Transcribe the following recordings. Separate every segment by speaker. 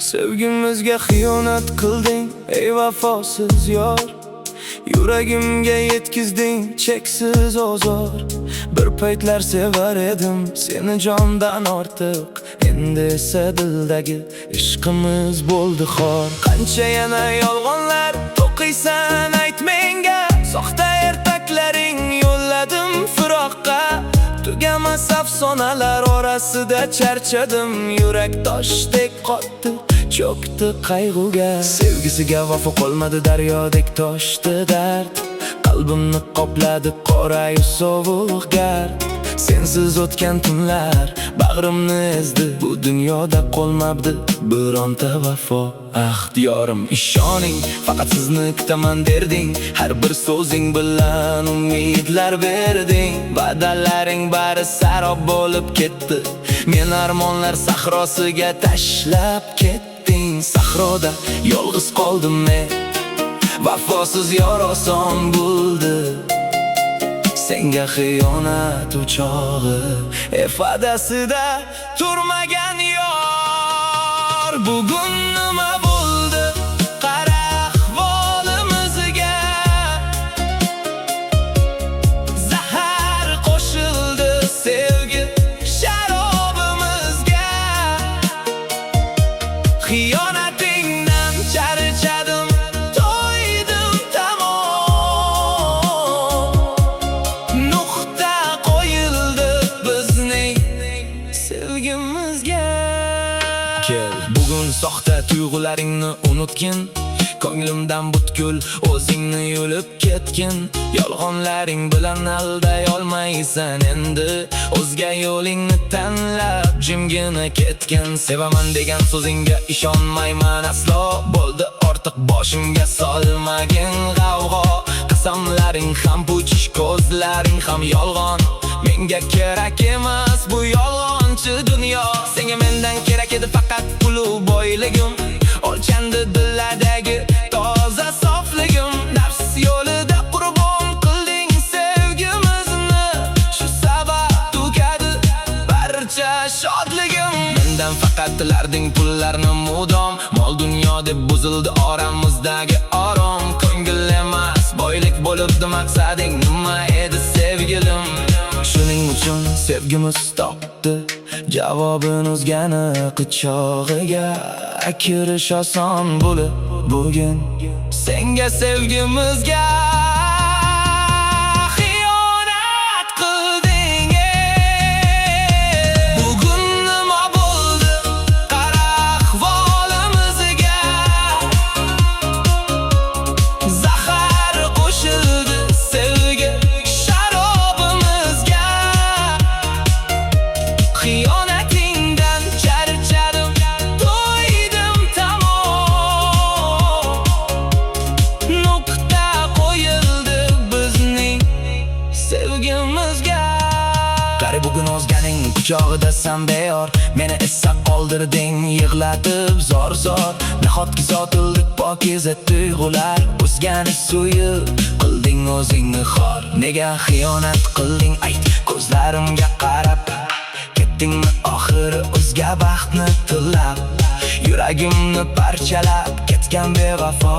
Speaker 1: Sevgimizga xiyonat qilding ey vafosiz yor. Yuragimga yetkizding cheksiz ozor. Bir paytlar sevar edim seni jondan ortiq, endi esa dildagi ishqimiz bo'ldi xor. Qancha yana yolg'onlar to'qiysan ayt menga, soxta ertaklaring yo'lladim firoqqa. Tugamas afsonalar orasida charchadim, yurak toshdek qotdi, cho'kdi qayg'uga. Sevgisiga vafo qolmadi, daryodek toshdi dard. Qalbimni qopladi qora-yu sovuq gard. Sensiz o'tgan tunlar bag'rimni ezdi, bu dunyoda qolmabdi bironta vafo. Diyorim ishoning, faqat sizni kutaman derding. Har bir so'zing bilan umidlar berding. Va'dalaring bari sarob bo'lib ketdi, men armonlar sahrosiga tashlab ketding. Sahroda yolg'iz qoldim men, vafosiz yor oson bo'ldi. Senga xiyonat o'chog'i ifodasida turmagan yor. Bugun nima bo'ldi? Qara ahvolimizga. Zahar qo'shildi sevgi sharobimizga. Xiyonatingdan charchadim, to'ydim tamom. Nuqta qo'yildi bizning sevgimizga. Kel, bugun soxta tuyg'ularingni unutgin. Ko'nglimdan butkul o'zingni yulib ketgin. Yolg'onlaring bilan alday olmaysan endi. O'zga yo'lingni tanlab jimgina ketgin. Sevaman degan so'zingga ishonmayman aslo. Bo'ldi ortiq boshimga solmagin g'avg'o. Qasamlaring ham puch, ko'zlaring ham yolg'on. Menga kerak emas bu yolg'onchi dunyo. Senga mendan kerak edi faqat pulu boyligim. O'lchandi dillardagi toza sofligim. Nafs yo'lida qurbon qilding sevgimizni. Shu sabab tugadi barcha shodligim. Mendan faqat tilarding pullarni mudom. Mol dunyo deb buzildi oramizdagi orom. Ko'ngil emas boylik bo'libdi maqsading, nima edi sevgilim? Shuning uchun sevgimiz topdi javobini o'zgani qichog'iga. Kirish oson bo'lib bugun senga sevgimizga. Xiyonat qilding bugun nima bo'ldi? Qara ahvolimizga. Zahar qo'shildi sevgi sharobimizga. Xiyonatingdan charchadim, to'ydim tamom. Nuqta qo'yildi bizning sevgimizga. Qari bugun o'zganing quchog'idasan beyor. Meni esa qoldirding yig'latib zor-zor. Nahotki sotildik pokiza tuyg'ular. O'zgani suyib qilding o'zingni xor. Nega xiyonat qilding ayt ko'zlarimga qarab. Ketdingmi oxiri o'zga baxtni tilab. Yuragimni parchalab ketgan bevafo.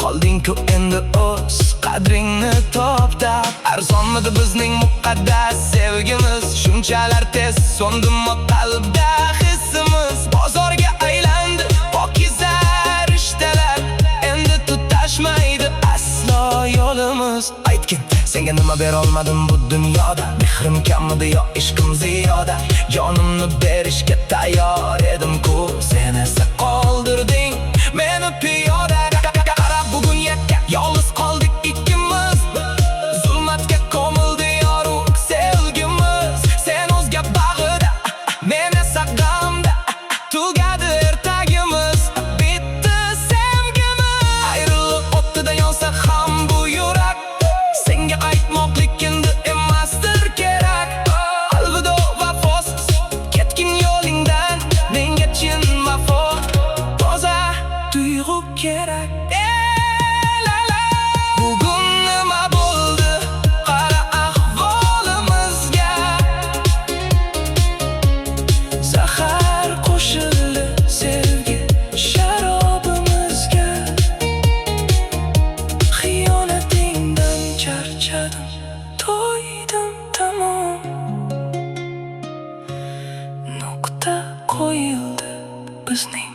Speaker 1: Qolding-ku endi o'z qadringni toptab. Arzonmidi bizning muqaddas sevgimiz? Shunchalar tez so'ndimi qalbda hissimiz? Bozorga aylandi pokiza rishtalar. Endi tutashmaydi aslo yo'limiz. Aytgin, senga nima bera olmadim bu dunyoda? Mehrim kamidi yo ishqim ziyoda? Jonimni berishga tayyor edim-ku, sen esa qoldirding meni piyoda. Qarab bugun yakka yolg'iz qoldik ikkimiz. Zulmatga ko'mildi yorug' sevgimiz. Sen o'zga bag'ida, men esa g'amda. Tugadi ertagimiz, bitti sevgimiz. Ayriliq o'tida yonsa ham bu yurak. Senga qaytmoqlik endi emasdir kerak. Alvido vafosiz ketgin yo'lingdan. Menga chin vafo, toza tuyg'u kerak. Bugun nima bo'ldi? Qara ahvolimizga. Zahar qo'shildi sevgi qo'yildi bizning.